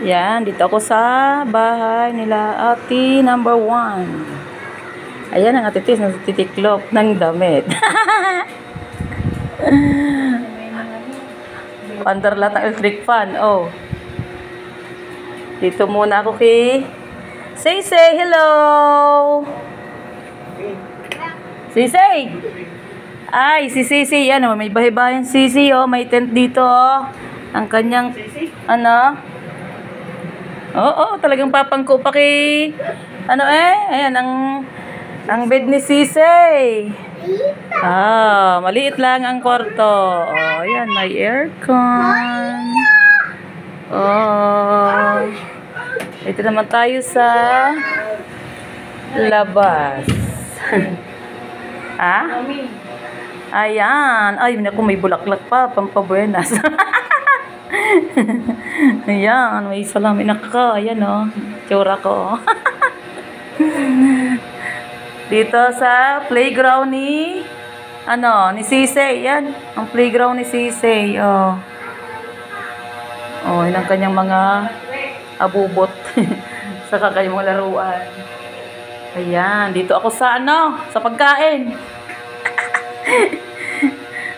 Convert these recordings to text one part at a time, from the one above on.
Yan, dito ako sa bahay nila ate number 1. Ayan ang ate Tis, natitiklop ng damit. Under lahat ng electric fan. Oh. Dito muna ako kay say hello. Say. Ay, si Sisi, ano, may bahay-bahay Sisi, oh, may tent dito, oh. Ang kanyang, ano, oo, talagang papangko pa kay, ano ayan, ang bed ni Sisi. Ah, maliit lang ang kwarto. Oh, ayan, may aircon. Oh, ito naman tayo sa labas. Ah? Ayan. Ay, naku, may bulaklak pa. Pampabuenas. Ayan. May salamin ako. Ayan, oh. Tsura ko. Dito sa playground ni ni Sisi. Ayan. Ang playground ni Sisi. Oh. Oh, yun ang kanyang mga abubot. Saka kanyang mga laruan. Ayan. Dito ako sa sa pagkain.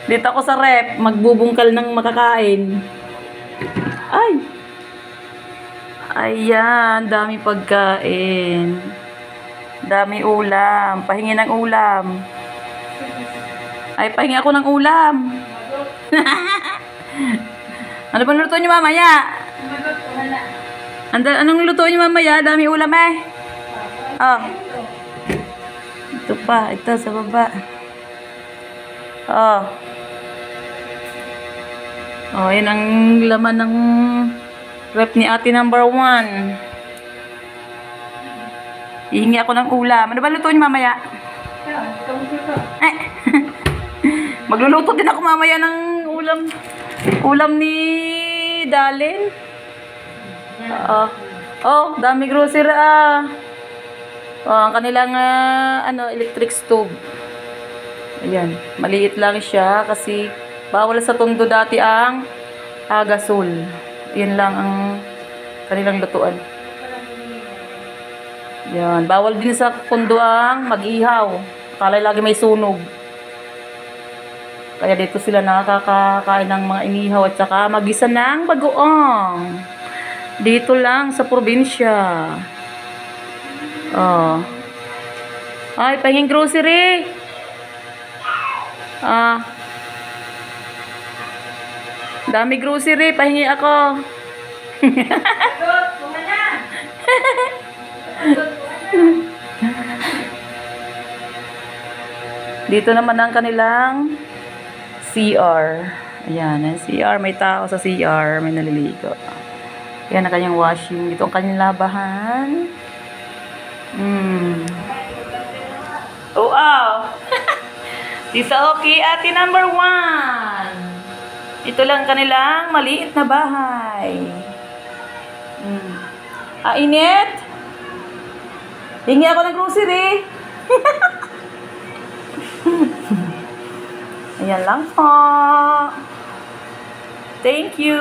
Dito ako sa rep, magbubungkal ng makakain. Ay! Ayan, dami pagkain. Dami ulam. Pahingi ng ulam. Ay, pahingi ako ng ulam. Ano ba luto niyo mamaya? Anong luto niyo mamaya? Dami ulam eh. Oh. Ito pa, ito sa baba. Oh. Oh, yun ang laman ng rep ni ate number 1. Hihingi ako ng ulam. Ano ba luto niyo mamaya? Magluluto din ako mamaya ng ulam ni Dalin. Oh, dami grocery Oh, ang kanilang electric stove. Ayan, maliit lang siya kasi bawal sa Tondo dati ang gasol. Yan lang ang kanilang lutuan. Yan, bawal din sa Tondo ang mag-ihaw. Akala lagi may sunog. Kaya dito sila nakakakain ng mga inihaw at saka magisa ng bagoong. Dito lang sa probinsya. Oh. Ay, pahinging grocery. Dami grocery, pahingi ako. Dito naman ang kanilang CR. Ayan, ang CR, may tao sa CR, may naliligo. Yan ang kanyang washing. Dito ang kanyang labahan. Dito okay, ate number 1. Ito lang kanilang maliit na bahay. Init? Hingi ako ng grocery. Ayan lang po. Thank you.